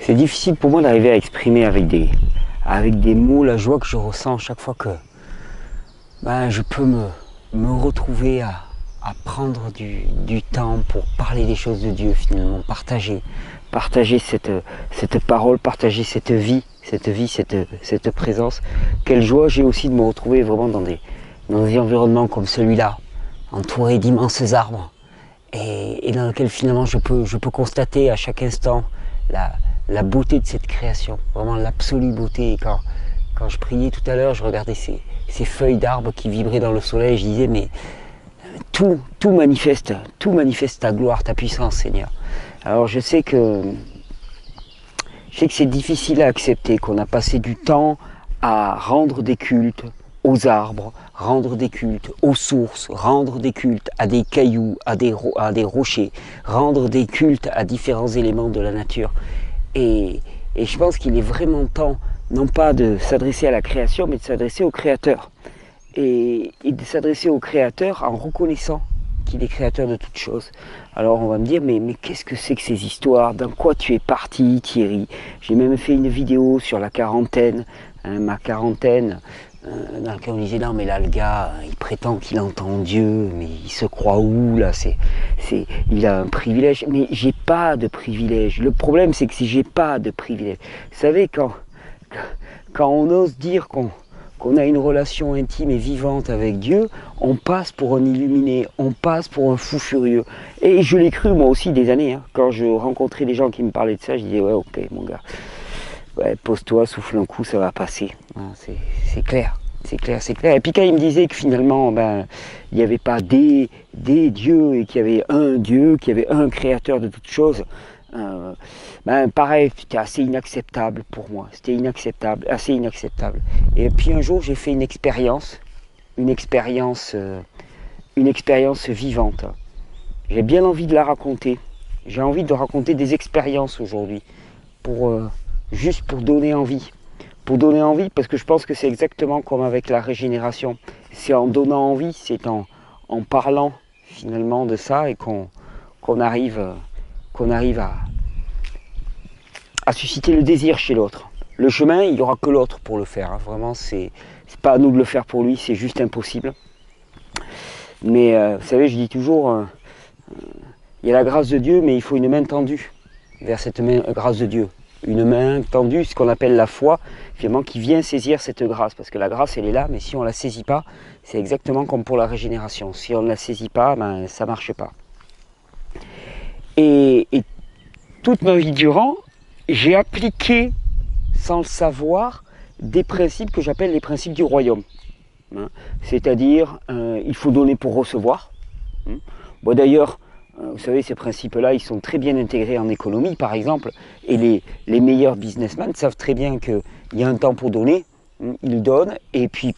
C'est difficile pour moi d'arriver à exprimer avec des mots la joie que je ressens chaque fois que je peux me retrouver à prendre du temps pour parler des choses de Dieu finalement, partager cette parole, partager cette vie, cette présence. Quelle joie j'ai aussi de me retrouver vraiment dans des environnements comme celui-là, entouré d'immenses arbres, et dans lequel finalement je peux constater à chaque instant la beauté de cette création, vraiment l'absolue beauté. Et quand je priais tout à l'heure, je regardais ces feuilles d'arbres qui vibraient dans le soleil, et je disais mais tout manifeste ta gloire, ta puissance, Seigneur. Alors je sais que c'est difficile à accepter, qu'on a passé du temps à rendre des cultes aux arbres, rendre des cultes aux sources, rendre des cultes à des cailloux, à des rochers, rendre des cultes à différents éléments de la nature. Et je pense qu'il est vraiment temps, non pas de s'adresser à la création, mais de s'adresser au Créateur. Et de s'adresser au Créateur en reconnaissant qu'il est créateur de toutes choses. Alors on va me dire, mais qu'est-ce que c'est que ces histoires? Dans quoi tu es parti, Thierry? J'ai même fait une vidéo sur la quarantaine, ma quarantaine, dans laquelle on disait, non mais là le gars, il prétend qu'il entend Dieu, mais il se croit où là? Il a un privilège, mais j'ai pas de privilège. Le problème c'est que si j'ai pas de privilège, vous savez, quand on ose dire qu'on a une relation intime et vivante avec Dieu, on passe pour un illuminé, on passe pour un fou furieux. Et je l'ai cru moi aussi des années, quand je rencontrais des gens qui me parlaient de ça, je disais ouais ok mon gars, ouais, pose-toi, souffle un coup, ça va passer. C'est clair, c'est clair, c'est clair. Et puis quand il me disait que finalement il n'y avait pas des dieux et qu'il y avait un Dieu, qu'il y avait un créateur de toutes choses, pareil, c'était assez inacceptable pour moi. C'était inacceptable, assez inacceptable. Et puis un jour, j'ai fait une expérience vivante. J'ai bien envie de la raconter. J'ai envie de raconter des expériences aujourd'hui, juste pour donner envie. Pour donner envie, parce que je pense que c'est exactement comme avec la régénération. C'est en donnant envie, c'est en parlant finalement de ça et qu'on arrive à susciter le désir chez l'autre. Le chemin, il n'y aura que l'autre pour le faire. Vraiment, c'est pas à nous de le faire pour lui, c'est juste impossible. Mais vous savez, je dis toujours, il y a la grâce de Dieu, mais il faut une main tendue vers cette grâce de Dieu. Une main tendue, ce qu'on appelle la foi, finalement, qui vient saisir cette grâce. Parce que la grâce, elle est là, mais si on ne la saisit pas, c'est exactement comme pour la régénération. Si on ne la saisit pas, ça ne marche pas. Et toute ma vie durant, j'ai appliqué, sans le savoir, des principes que j'appelle les principes du royaume. C'est-à-dire, il faut donner pour recevoir. Bon, d'ailleurs, vous savez, ces principes-là, ils sont très bien intégrés en économie, par exemple, et les meilleurs businessmen savent très bien qu'il y a un temps pour donner, ils donnent, et puis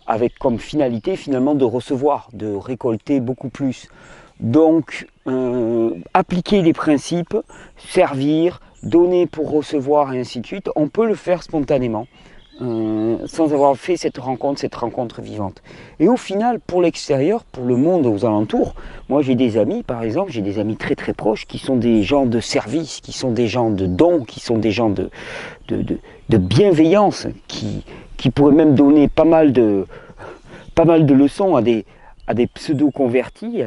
avec comme finalité, finalement, de recevoir, de récolter beaucoup plus. Donc, appliquer les principes, servir, donner pour recevoir, et ainsi de suite, on peut le faire spontanément, sans avoir fait cette rencontre vivante. Et au final, pour l'extérieur, pour le monde aux alentours, moi j'ai des amis, par exemple, j'ai des amis très très proches qui sont des gens de service, qui sont des gens de dons, qui sont des gens de bienveillance, qui pourraient même donner pas mal de leçons à des pseudo-convertis,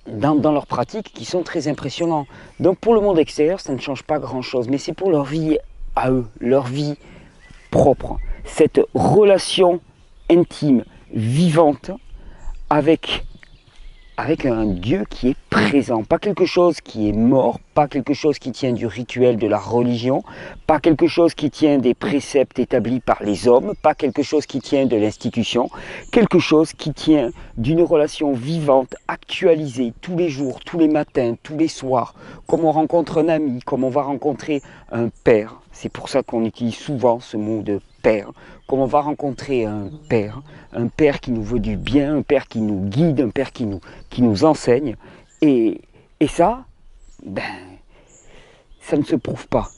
dans leurs pratiques qui sont très impressionnants. Donc pour le monde extérieur, ça ne change pas grand-chose, mais c'est pour leur vie à eux, leur vie propre, cette relation intime, vivante, avec un Dieu qui est présent, pas quelque chose qui est mort, pas quelque chose qui tient du rituel de la religion, pas quelque chose qui tient des préceptes établis par les hommes, pas quelque chose qui tient de l'institution, quelque chose qui tient d'une relation vivante, actualisée, tous les jours, tous les matins, tous les soirs, comme on rencontre un ami, comme on va rencontrer un père. C'est pour ça qu'on utilise souvent ce mot de père, comme on va rencontrer un père qui nous veut du bien, un père qui nous guide, un père qui nous enseigne. Et ça, ça ne se prouve pas.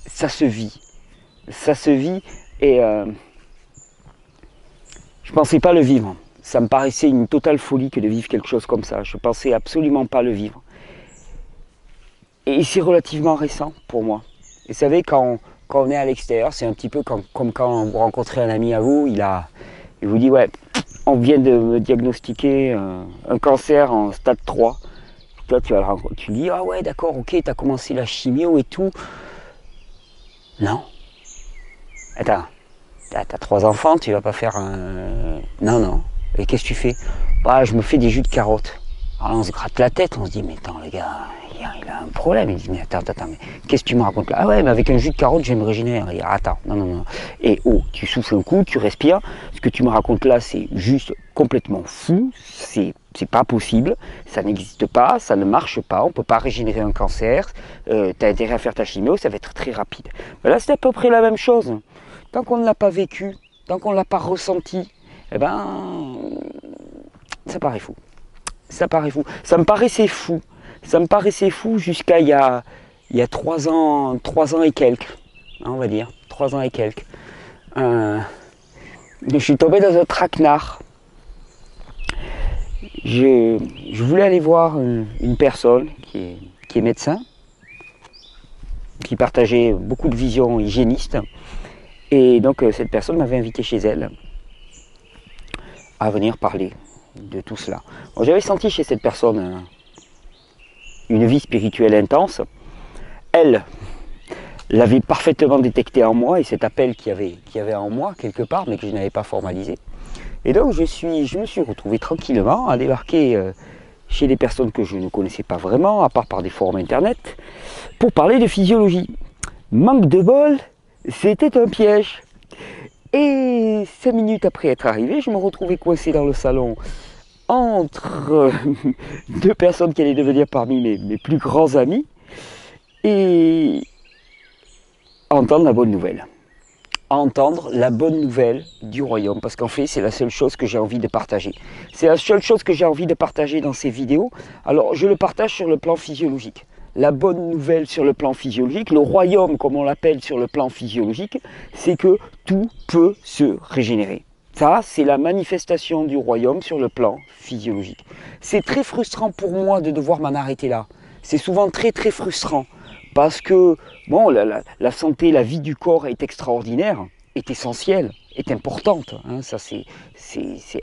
Ça se vit. Ça se vit et je ne pensais pas le vivre. Ça me paraissait une totale folie que de vivre quelque chose comme ça. Je ne pensais absolument pas le vivre. Et c'est relativement récent pour moi. Et vous savez, quand on est à l'extérieur, c'est un petit peu comme quand vous rencontrez un ami à vous, il vous dit ouais, on vient de me diagnostiquer un cancer en stade 3. Toi, tu dis ah ouais, d'accord, ok, tu as commencé la chimio et tout. Non. Attends, t'as 3 enfants, tu vas pas faire un. Non, non. Et qu'est-ce que tu fais? Bah, je me fais des jus de carottes. Alors là, on se gratte la tête, on se dit, mais attends, les gars, il a un problème. Il dit, mais attends, mais qu'est-ce que tu me racontes là? Ah ouais, mais avec un jus de carotte, je vais me régénérer. Attends, non, non, non. Et oh, tu souffles un coup, tu respires. Ce que tu me racontes là, c'est juste complètement fou. C'est pas possible. Ça n'existe pas, ça ne marche pas. On ne peut pas régénérer un cancer. Tu as intérêt à faire ta chimio, ça va être très rapide. Mais là, c'est à peu près la même chose. Tant qu'on ne l'a pas vécu, tant qu'on ne l'a pas ressenti, eh ben, ça paraît fou. Ça paraît fou. Ça me paraissait fou. Ça me paraissait fou jusqu'à il y a 3 ans et quelques, hein, on va dire, 3 ans et quelques. Je suis tombé dans un traquenard. Je voulais aller voir une personne qui est médecin, qui partageait beaucoup de visions hygiénistes. Et donc cette personne m'avait invité chez elle à venir parler de tout cela. Bon, j'avais senti chez cette personne une vie spirituelle intense. Elle l'avait parfaitement détecté en moi et cet appel qu'il y avait en moi quelque part mais que je n'avais pas formalisé. Et donc je me suis retrouvé tranquillement à débarquer chez des personnes que je ne connaissais pas vraiment, à part par des forums internet, pour parler de physiologie. Manque de bol, c'était un piège. Et 5 minutes après être arrivé, je me retrouvais coincé dans le salon entre 2 personnes qui allaient devenir parmi mes plus grands amis et entendre la bonne nouvelle. Entendre la bonne nouvelle du royaume, parce qu'en fait c'est la seule chose que j'ai envie de partager. C'est la seule chose que j'ai envie de partager dans ces vidéos. Alors je le partage sur le plan physiologique. La bonne nouvelle sur le plan physiologique, le royaume comme on l'appelle sur le plan physiologique, c'est que tout peut se régénérer. Ça, c'est la manifestation du royaume sur le plan physiologique. C'est très frustrant pour moi de devoir m'en arrêter là. C'est souvent très très frustrant parce que bon, la santé, la vie du corps est extraordinaire, est essentielle, est importante. Hein, ça, c'est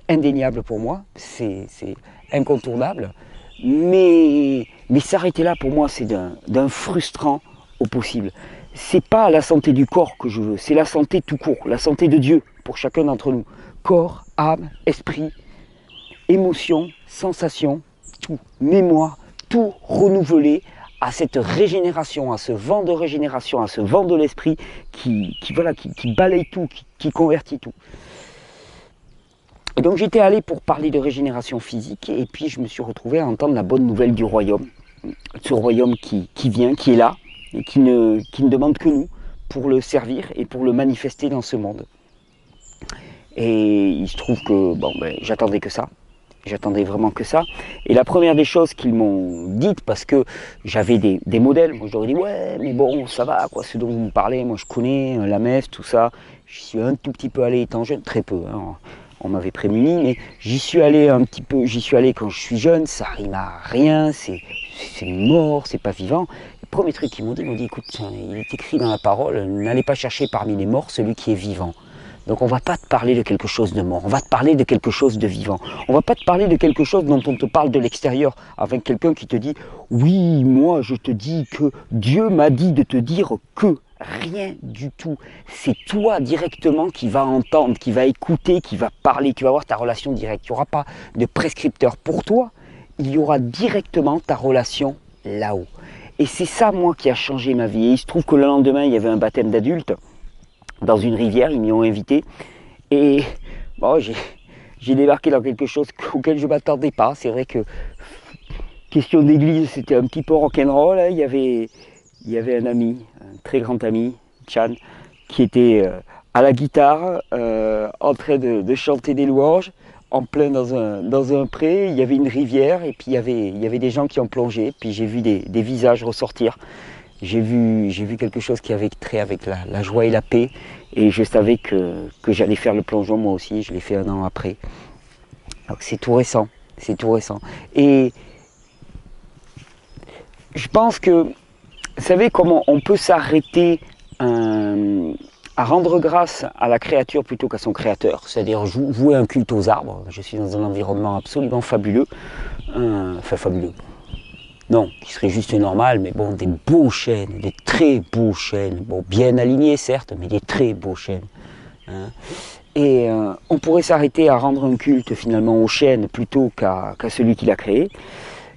indéniable pour moi, c'est incontournable. Mais s'arrêter là, pour moi, c'est d'un frustrant au possible. C'est pas la santé du corps que je veux, c'est la santé tout court, la santé de Dieu pour chacun d'entre nous. Corps, âme, esprit, émotion, sensation, tout, mémoire, tout renouvelé à cette régénération, à ce vent de régénération, à ce vent de l'esprit qui balaye tout, qui convertit tout. Et donc j'étais allé pour parler de régénération physique et puis je me suis retrouvé à entendre la bonne nouvelle du royaume. Ce royaume qui vient, qui est là et qui ne demande que nous pour le servir et pour le manifester dans ce monde. Et il se trouve que bon, j'attendais que ça. J'attendais vraiment que ça. Et la première des choses qu'ils m'ont dites, parce que j'avais des modèles, moi je leur ai dit ouais mais bon ça va quoi, ce dont vous me parlez, moi je connais la messe, tout ça. J'y suis un tout petit peu allé étant jeune, très peu. Hein. On m'avait prémuni, mais j'y suis allé un petit peu, j'y suis allé quand je suis jeune, ça rime à rien, c'est mort, c'est pas vivant. Le premier truc qu'ils m'ont dit, écoute, il est écrit dans la parole, n'allez pas chercher parmi les morts celui qui est vivant. Donc on ne va pas te parler de quelque chose de mort, on va te parler de quelque chose de vivant. On ne va pas te parler de quelque chose dont on te parle de l'extérieur, avec quelqu'un qui te dit « Oui, moi je te dis que Dieu m'a dit de te dire que… » Rien du tout. C'est toi directement qui va entendre, qui va écouter, qui va parler, qui va avoir ta relation directe. Il n'y aura pas de prescripteur pour toi, il y aura directement ta relation là-haut. Et c'est ça, moi, qui a changé ma vie. Et il se trouve que le lendemain, il y avait un baptême d'adulte dans une rivière, ils m'y ont invité. Et bon, j'ai débarqué dans quelque chose auquel je ne m'attendais pas. C'est vrai que, question d'église, c'était un petit peu rock'n'roll. Hein. Il y avait un ami, un très grand ami, Chan, qui était à la guitare, en train de chanter des louanges, en plein dans un pré. Il y avait une rivière et puis il y avait des gens qui ont plongé. Puis j'ai vu des visages ressortir. J'ai vu quelque chose qui avait trait avec la joie et la paix. Et je savais que j'allais faire le plongeon moi aussi. Je l'ai fait 1 an après. Donc c'est tout récent. C'est tout récent. Et je pense que Vous savez comment on peut s'arrêter à rendre grâce à la créature plutôt qu'à son créateur, c'est-à-dire vouer un culte aux arbres. Je suis dans un environnement absolument fabuleux, enfin fabuleux, non, qui serait juste normal, mais bon, des beaux chênes, des très beaux chênes, bon, bien alignés certes, mais des très beaux chênes. Hein. Et on pourrait s'arrêter à rendre un culte finalement au chêne plutôt qu'à celui qui l'a créé.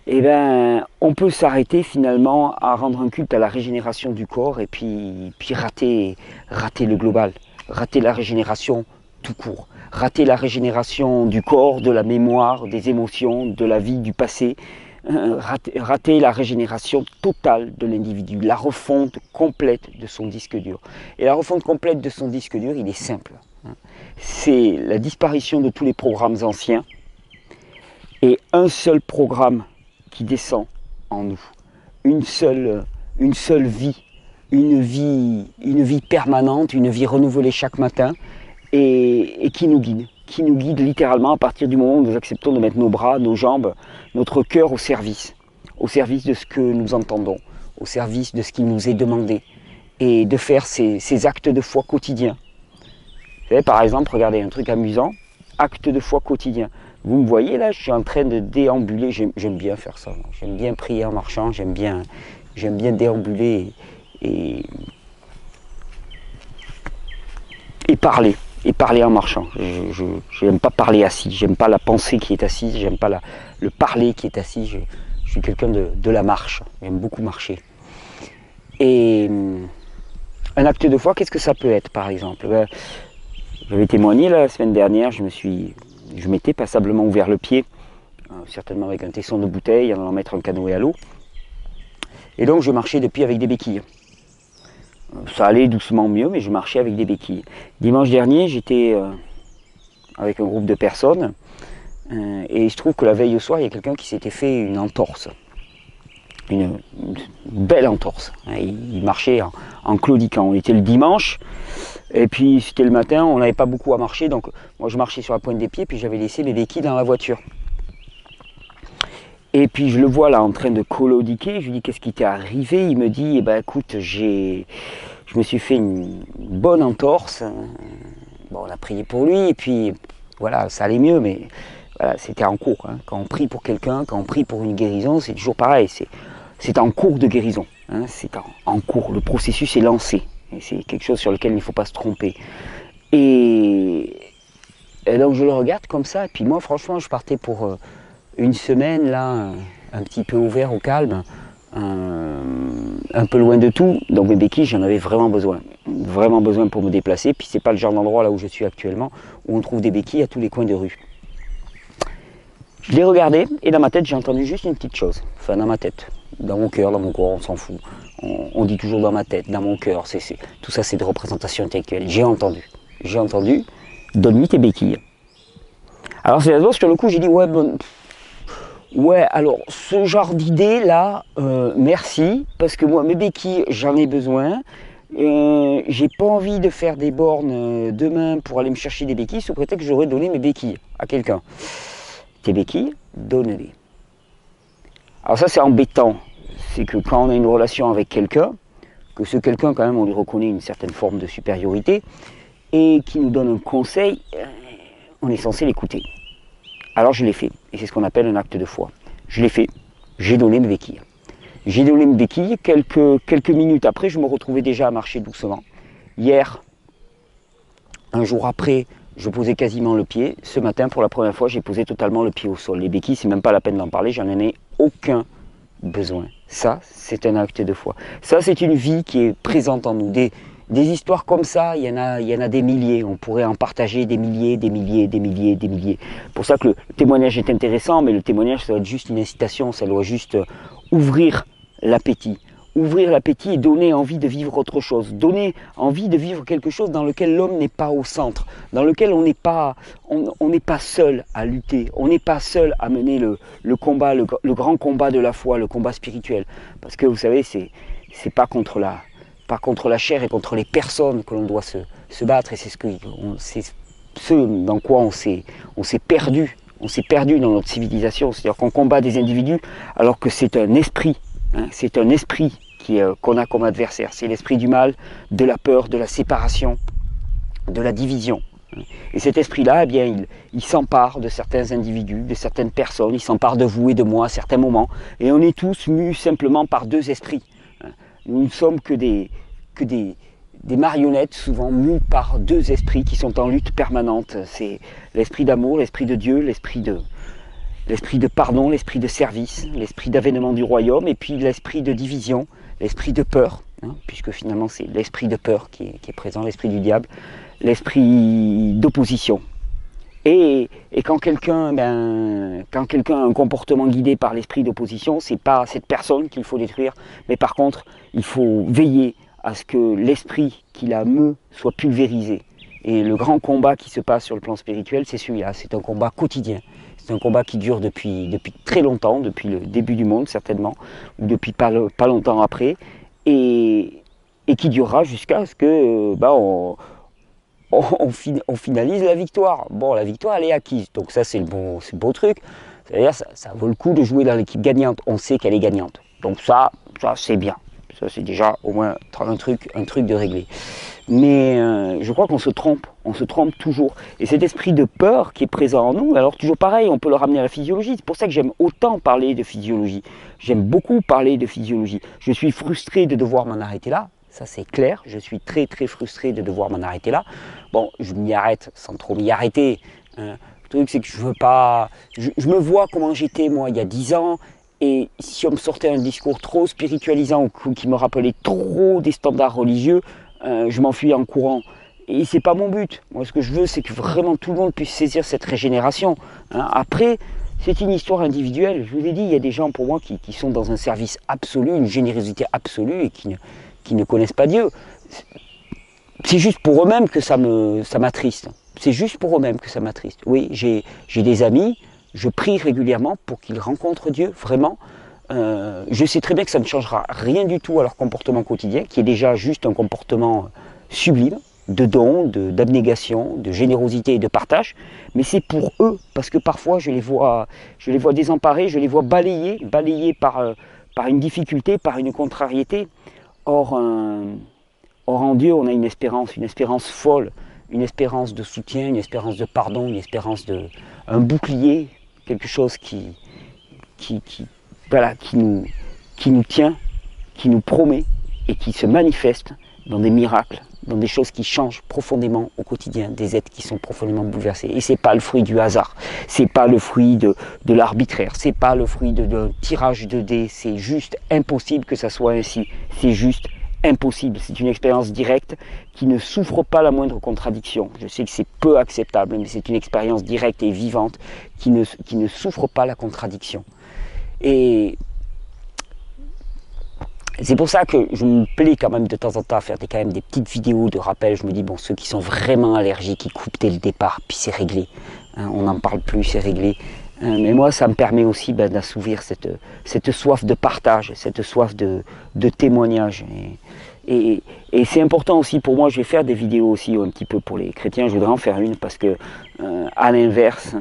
Eh bien, on peut s'arrêter finalement à rendre un culte à la régénération du corps et puis rater le global, rater la régénération tout court, rater la régénération du corps, de la mémoire, des émotions, de la vie, du passé, rater la régénération totale de l'individu, la refonte complète de son disque dur. Et la refonte complète de son disque dur, il est simple. C'est la disparition de tous les programmes anciens et un seul programme qui descend en nous, une seule vie, une vie permanente, une vie renouvelée chaque matin et qui nous guide littéralement à partir du moment où nous acceptons de mettre nos bras, nos jambes, notre cœur au service de ce que nous entendons, au service de ce qui nous est demandé et de faire ces actes de foi quotidiens. Vous savez, par exemple, regardez un truc amusant, acte de foi quotidien. Vous me voyez là, je suis en train de déambuler, j'aime bien faire ça, j'aime bien prier en marchant, j'aime bien déambuler et parler en marchant. Je n'aime pas parler assis, j'aime pas la pensée qui est assise, j'aime pas le parler qui est assis, je suis quelqu'un de la marche, j'aime beaucoup marcher. Et un acte de foi, qu'est-ce que ça peut être par exemple? J'avais témoigné la semaine dernière, je m'étais passablement ouvert le pied, certainement avec un tesson de bouteille, en allant mettre un canoë à l'eau. Et donc je marchais depuis avec des béquilles. Ça allait doucement mieux, mais je marchais avec des béquilles. Dimanche dernier, j'étais avec un groupe de personnes, et il se trouve que la veille au soir, il y a quelqu'un qui s'était fait une entorse. Une belle entorse. Il marchait en claudiquant. On était le dimanche, et puis c'était le matin, on n'avait pas beaucoup à marcher, donc moi je marchais sur la pointe des pieds, puis j'avais laissé mes béquilles dans la voiture. Et puis je le vois là en train de claudiquer, je lui dis qu'est-ce qui t'est arrivé? Il me dit, eh ben écoute, je me suis fait une bonne entorse. Bon, on a prié pour lui, et puis voilà, ça allait mieux, mais voilà, c'était en cours. Hein. Quand on prie pour quelqu'un, quand on prie pour une guérison, c'est toujours pareil, c'est en cours de guérison. Hein. C'est en cours, le processus est lancé. C'est quelque chose sur lequel il ne faut pas se tromper. Et donc je le regarde comme ça, et puis moi franchement je partais pour une semaine là, un petit peu ouvert au calme, un peu loin de tout. Donc mes béquilles, j'en avais vraiment besoin pour me déplacer, puis c'est pas le genre d'endroit là où je suis actuellement, où on trouve des béquilles à tous les coins de rue. Je l'ai regardé, et dans ma tête j'ai entendu juste une petite chose, enfin dans ma tête, dans mon cœur, dans mon corps, on s'en fout. On dit toujours dans ma tête, dans mon cœur, tout ça c'est de représentation intellectuelle. J'ai entendu, donne-lui tes béquilles. Alors c'est d'abord sur le coup j'ai dit ouais, alors ce genre d'idée là, merci, parce que moi mes béquilles j'en ai besoin. J'ai pas envie de faire des bornes demain pour aller me chercher des béquilles sous prétexte que j'aurais donné mes béquilles à quelqu'un. Tes béquilles, donne-les. Alors ça c'est embêtant. C'est que quand on a une relation avec quelqu'un, que ce quelqu'un quand même on lui reconnaît une certaine forme de supériorité et qui nous donne un conseil, on est censé l'écouter. Alors je l'ai fait, et c'est ce qu'on appelle un acte de foi. Je l'ai fait, j'ai donné mes béquilles. J'ai donné mes béquilles, quelques minutes après, je me retrouvais déjà à marcher doucement. Hier, un jour après, je posais quasiment le pied. Ce matin, pour la première fois, j'ai posé totalement le pied au sol. Les béquilles, c'est même pas la peine d'en parler, j'en ai aucun besoin. Ça, c'est un acte de foi. Ça, c'est une vie qui est présente en nous. Des histoires comme ça, il y en a des milliers. On pourrait en partager des milliers. Pour ça que le témoignage est intéressant, mais le témoignage, ça doit être juste une incitation, ça doit juste ouvrir l'appétit. Ouvrir l'appétit et donner envie de vivre autre chose. Donner envie de vivre quelque chose dans lequel l'homme n'est pas au centre, dans lequel on n'est pas seul à lutter, on n'est pas seul à mener le combat, le grand combat de la foi, le combat spirituel. Parce que vous savez, c'est pas contre la chair et contre les personnes que l'on doit se battre, et c'est ce dans quoi on s'est perdu. On s'est perdu dans notre civilisation, c'est-à-dire qu'on combat des individus alors que c'est un esprit. Hein, c'est un esprit qu'on a comme adversaire. C'est l'esprit du mal, de la peur, de la séparation, de la division. Et cet esprit-là, eh bien, il s'empare de certains individus, de certaines personnes, il s'empare de vous et de moi à certains moments. Et on est tous mus simplement par deux esprits. Nous ne sommes que des marionnettes, souvent mues par deux esprits qui sont en lutte permanente. C'est l'esprit d'amour, l'esprit de Dieu, l'esprit de pardon, l'esprit de service, l'esprit d'avènement du royaume, et puis l'esprit de division, l'esprit de peur, puisque finalement c'est l'esprit de peur qui est présent, l'esprit du diable, l'esprit d'opposition. Et quand quelqu'un a un comportement guidé par l'esprit d'opposition, c'est pas cette personne qu'il faut détruire, mais par contre, il faut veiller à ce que l'esprit qui la meut soit pulvérisé. Et le grand combat qui se passe sur le plan spirituel, c'est celui-là, c'est un combat quotidien. C'est un combat qui dure depuis très longtemps, depuis le début du monde certainement, ou depuis pas longtemps après, et qui durera jusqu'à ce que on finalise la victoire. Bon, la victoire, elle est acquise, donc ça c'est le beau truc. C'est-à-dire ça vaut le coup de jouer dans l'équipe gagnante, on sait qu'elle est gagnante. Donc ça c'est bien, ça c'est déjà au moins un truc de réglé. Mais je crois qu'on se trompe toujours. Et cet esprit de peur qui est présent en nous, alors toujours pareil, on peut le ramener à la physiologie. C'est pour ça que j'aime autant parler de physiologie. J'aime beaucoup parler de physiologie. Je suis frustré de devoir m'en arrêter là, ça c'est clair. Je suis très très frustré de devoir m'en arrêter là. Bon, je m'y arrête sans trop m'y arrêter. Le truc c'est que je veux pas... Je me vois comment j'étais moi il y a 10 ans. Et si on me sortait un discours trop spiritualisant ou qui me rappelait trop des standards religieux, je m'enfuis en courant. Et c'est pas mon but. Moi, ce que je veux, c'est que vraiment tout le monde puisse saisir cette régénération. Après, c'est une histoire individuelle. Je vous l'ai dit, il y a des gens pour moi qui sont dans un service absolu, une générosité absolue et qui ne connaissent pas Dieu. C'est juste pour eux-mêmes que ça m'attriste. C'est juste pour eux-mêmes que ça m'attriste. Oui, j'ai des amis, je prie régulièrement pour qu'ils rencontrent Dieu, vraiment. Je sais très bien que ça ne changera rien du tout à leur comportement quotidien, qui est déjà juste un comportement sublime, de don, d'abnégation, de générosité et de partage, mais c'est pour eux, parce que parfois je les vois désemparés, je les vois balayés par une difficulté, par une contrariété. Or en Dieu, on a une espérance folle, une espérance de soutien, une espérance de pardon, une espérance un bouclier, quelque chose qui nous tient, qui nous promet et qui se manifeste dans des miracles, dans des choses qui changent profondément au quotidien, des êtres qui sont profondément bouleversés. Et c'est pas le fruit du hasard, c'est pas le fruit de l'arbitraire, c'est pas le fruit d'un tirage de dés, c'est juste impossible que ça soit ainsi, c'est juste impossible. C'est une expérience directe qui ne souffre pas la moindre contradiction. Je sais que c'est peu acceptable, mais c'est une expérience directe et vivante qui ne souffre pas la contradiction. Et c'est pour ça que je me plais quand même de temps en temps à faire quand même des petites vidéos de rappel. Je me dis, bon, ceux qui sont vraiment allergiques, ils coupent dès le départ, puis c'est réglé. On n'en parle plus, c'est réglé. Mais moi, ça me permet aussi d'assouvir cette soif de partage, cette soif de témoignage. Et c'est important aussi pour moi, je vais faire des vidéos aussi un petit peu pour les chrétiens. Je voudrais en faire une parce que, à l'inverse,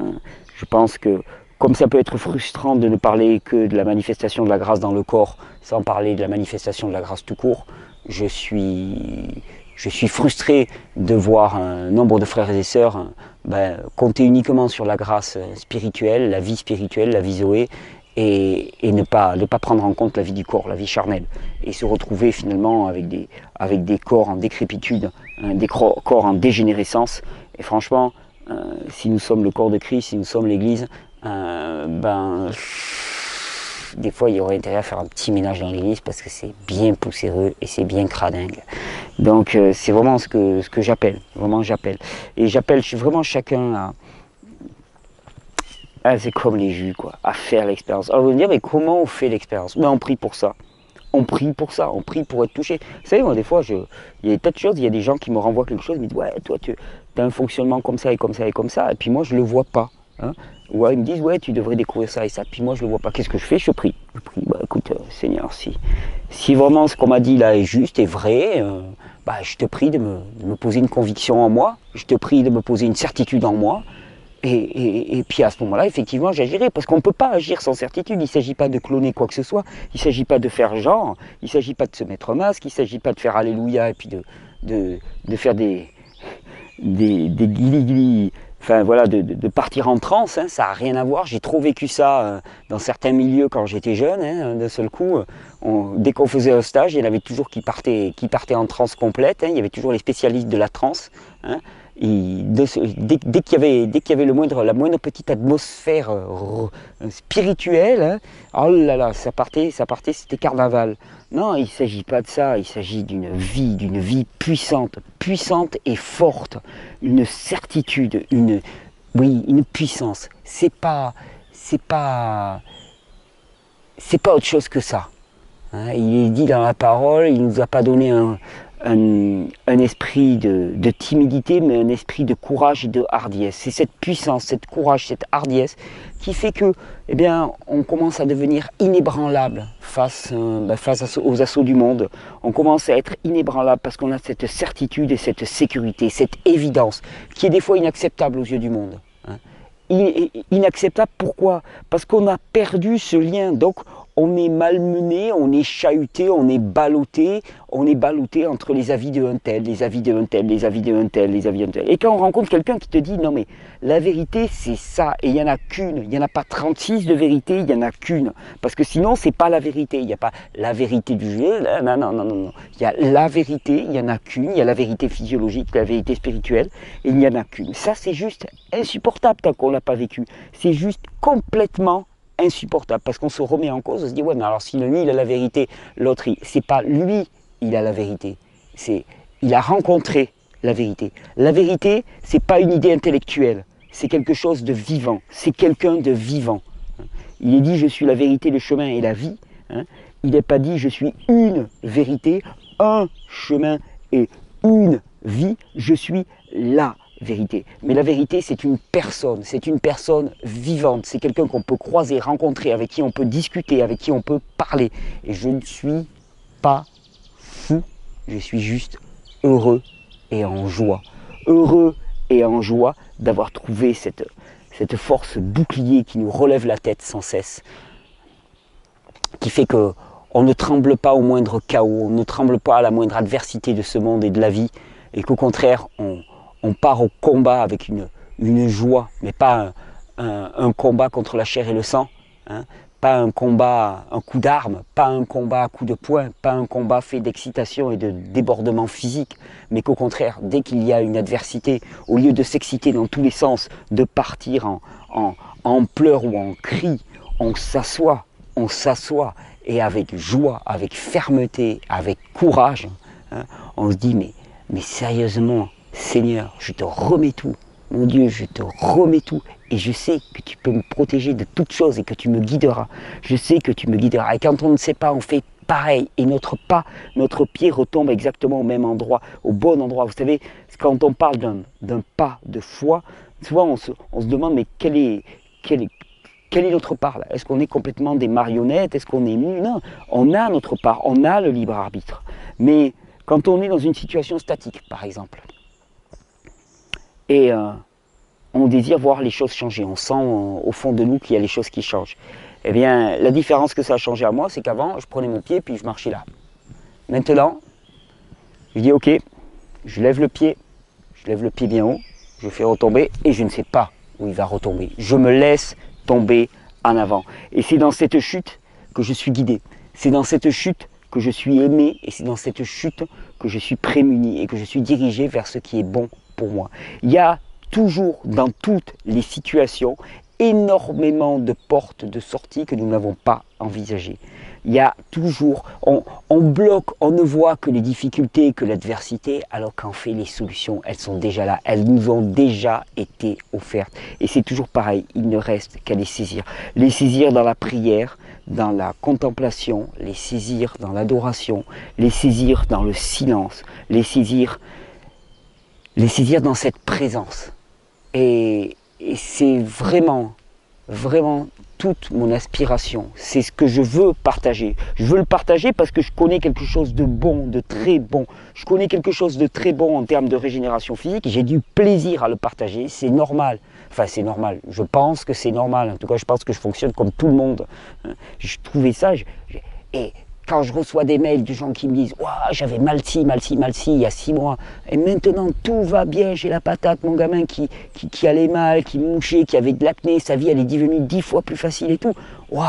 je pense que comme ça peut être frustrant de ne parler que de la manifestation de la grâce dans le corps, sans parler de la manifestation de la grâce tout court, je suis frustré de voir un nombre de frères et sœurs compter uniquement sur la grâce spirituelle, la vie Zoé, et ne pas prendre en compte la vie du corps, la vie charnelle, et se retrouver finalement avec des corps en décrépitude, des corps en dégénérescence. Et franchement, si nous sommes le corps de Christ, si nous sommes l'Église, des fois il y aurait intérêt à faire un petit ménage dans l'église parce que c'est bien poussiéreux et c'est bien cradingue. Donc c'est vraiment ce que j'appelle, et j'appelle vraiment chacun c'est comme les jus quoi, à faire l'expérience. Alors vous me dire, mais comment on fait l'expérience? On prie pour ça. On prie pour ça, on prie pour être touché. Vous savez, moi des fois, il y a des tas de choses, il y a des gens qui me renvoient quelque chose, ils me disent ouais, toi tu as un fonctionnement comme ça et comme ça et comme ça, et puis moi je le vois pas. Ou alors ils me disent ouais, tu devrais découvrir ça et ça, puis moi je le vois pas. Qu'est-ce que je fais? Je prie. Écoute Seigneur, si vraiment ce qu'on m'a dit là est juste et vrai, je te prie de me poser une conviction en moi, je te prie de me poser une certitude en moi, Et puis à ce moment-là, effectivement, j'agirai, parce qu'on ne peut pas agir sans certitude. Il ne s'agit pas de cloner quoi que ce soit, il ne s'agit pas de faire genre, il ne s'agit pas de se mettre masque, il ne s'agit pas de faire Alléluia et puis de faire des guili-guili, enfin voilà, de partir en transe, hein, ça n'a rien à voir. J'ai trop vécu ça dans certains milieux quand j'étais jeune, hein, d'un seul coup, dès qu'on faisait un stage, il y en avait toujours qui partaient en transe complète, hein, il y avait toujours les spécialistes de la transe, hein. Dès qu'il y avait la moindre petite atmosphère spirituelle, hein, oh là là, ça partait, c'était carnaval. Non, il ne s'agit pas de ça, il s'agit d'une vie puissante, puissante et forte, une certitude, une puissance. C'est pas autre chose que ça. Hein, il est dit dans la parole, il ne nous a pas donné un esprit de timidité, mais un esprit de courage et de hardiesse. C'est cette puissance, cette courage, cette hardiesse qui fait que, eh bien, on commence à devenir inébranlable face aux assauts du monde. On commence à être inébranlable parce qu'on a cette certitude et cette sécurité, cette évidence qui est des fois inacceptable aux yeux du monde. Hein. Inacceptable, pourquoi? Parce qu'on a perdu ce lien. Donc, on est malmené, on est chahuté, on est ballotté entre les avis de un tel, les avis de un tel, les avis de un tel, les avis de un tel. Et quand on rencontre quelqu'un qui te dit non mais la vérité c'est ça, et il n'y en a qu'une, il n'y en a pas 36 de vérité, il n'y en a qu'une. Parce que sinon c'est pas la vérité, il n'y a pas la vérité du jeu, non. Il y a la vérité, il n'y en a qu'une, il y a la vérité physiologique, la vérité spirituelle, et il n'y en a qu'une. Ça c'est juste insupportable tant qu'on ne l'a pas vécu. C'est juste complètement insupportable parce qu'on se remet en cause, on se dit ouais mais alors si lui il a la vérité, l'autre c'est pas lui il a la vérité, c'est il a rencontré la vérité. La vérité c'est pas une idée intellectuelle, c'est quelque chose de vivant, c'est quelqu'un de vivant. Il est dit je suis la vérité, le chemin et la vie, hein. Il n'est pas dit je suis une vérité, un chemin et une vie, je suis la vérité. Mais la vérité, c'est une personne vivante, c'est quelqu'un qu'on peut croiser, rencontrer, avec qui on peut discuter, avec qui on peut parler. Et je ne suis pas fou, je suis juste heureux et en joie. Heureux et en joie d'avoir trouvé cette force bouclier qui nous relève la tête sans cesse, qui fait que on ne tremble pas au moindre chaos, on ne tremble pas à la moindre adversité de ce monde et de la vie, et qu'au contraire, on part au combat avec une joie, mais pas un combat contre la chair et le sang, hein, pas un combat, un coup d'arme, pas un combat à coup de poing, pas un combat fait d'excitation et de débordement physique, mais qu'au contraire, dès qu'il y a une adversité, au lieu de s'exciter dans tous les sens, de partir en pleurs ou en cris, on s'assoit, et avec joie, avec fermeté, avec courage, hein, on se dit mais sérieusement, Seigneur, je te remets tout. Mon Dieu, je te remets tout. Et je sais que tu peux me protéger de toutes choses et que tu me guideras. Je sais que tu me guideras. Et quand on ne sait pas, on fait pareil. Et notre pied retombe exactement au même endroit, au bon endroit. Vous savez, quand on parle d'un pas de foi, souvent on se demande, mais quel est notre part là? Est-ce qu'on est complètement des marionnettes? Est-ce qu'on est nus? Non, on a notre part, on a le libre arbitre. Mais quand on est dans une situation statique, par exemple, et on désire voir les choses changer, on sent au fond de nous qu'il y a les choses qui changent. Eh bien, la différence que ça a changé à moi, c'est qu'avant, je prenais mon pied puis je marchais là. Maintenant, je dis ok, je lève le pied bien haut, je fais retomber et je ne sais pas où il va retomber. Je me laisse tomber en avant. Et c'est dans cette chute que je suis guidé. C'est dans cette chute que je suis aimé et c'est dans cette chute que je suis prémuni et que je suis dirigé vers ce qui est bon pour moi. Il y a toujours dans toutes les situations énormément de portes de sortie que nous n'avons pas envisagées. Il y a toujours, on bloque, on ne voit que les difficultés, que l'adversité, alors qu'en fait les solutions, elles sont déjà là, elles nous ont déjà été offertes. Et c'est toujours pareil, il ne reste qu'à les saisir. Les saisir dans la prière, dans la contemplation, les saisir dans l'adoration, les saisir dans le silence, les saisir dans cette présence. Et c'est vraiment toute mon aspiration. C'est ce que je veux partager. Je veux le partager parce que je connais quelque chose de bon, de très bon. Je connais quelque chose de très bon en termes de régénération physique. J'ai du plaisir à le partager. C'est normal. Enfin, c'est normal. Je pense que c'est normal. En tout cas, je pense que je fonctionne comme tout le monde. Je trouvais ça. Et quand je reçois des mails de gens qui me disent « Ouah, j'avais mal ci, il y a 6 mois. Et maintenant, tout va bien, j'ai la patate. Mon gamin qui allait mal, qui mouchait, qui avait de l'acné, sa vie, elle est devenue 10 fois plus facile et tout. Waouh,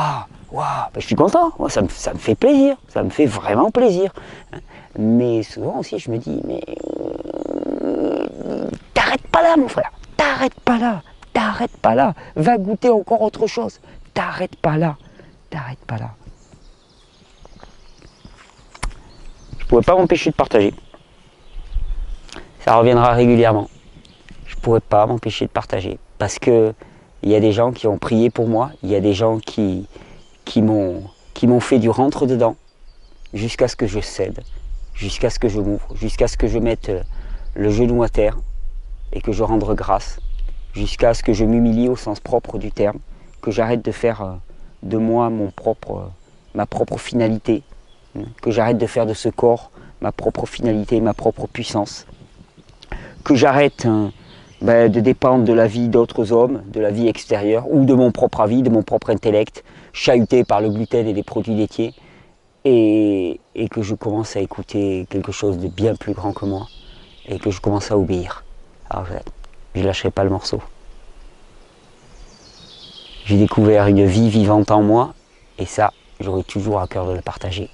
waouh, ben, je suis content. Moi, ça me fait plaisir. Ça me fait vraiment plaisir. Mais souvent aussi, je me dis « Mais t'arrêtes pas là, mon frère. T'arrêtes pas là. T'arrêtes pas là. Va goûter encore autre chose. T'arrêtes pas là. T'arrêtes pas là. » Je ne pourrais pas m'empêcher de partager. Ça reviendra régulièrement. Je ne pourrais pas m'empêcher de partager. Parce qu'il y a des gens qui ont prié pour moi. Il y a des gens qui m'ont fait du rentre-dedans. Jusqu'à ce que je cède. Jusqu'à ce que je m'ouvre. Jusqu'à ce que je mette le genou à terre. Et que je rende grâce. Jusqu'à ce que je m'humilie au sens propre du terme. Que j'arrête de faire de moi ma propre finalité. Que j'arrête de faire de ce corps ma propre finalité, ma propre puissance. Que j'arrête de dépendre de la vie d'autres hommes, de la vie extérieure, ou de mon propre avis, de mon propre intellect, chahuté par le gluten et les produits laitiers, et que je commence à écouter quelque chose de bien plus grand que moi, et que je commence à obéir. Alors je ne lâcherai pas le morceau. J'ai découvert une vie vivante en moi, et ça, j'aurai toujours à cœur de le partager.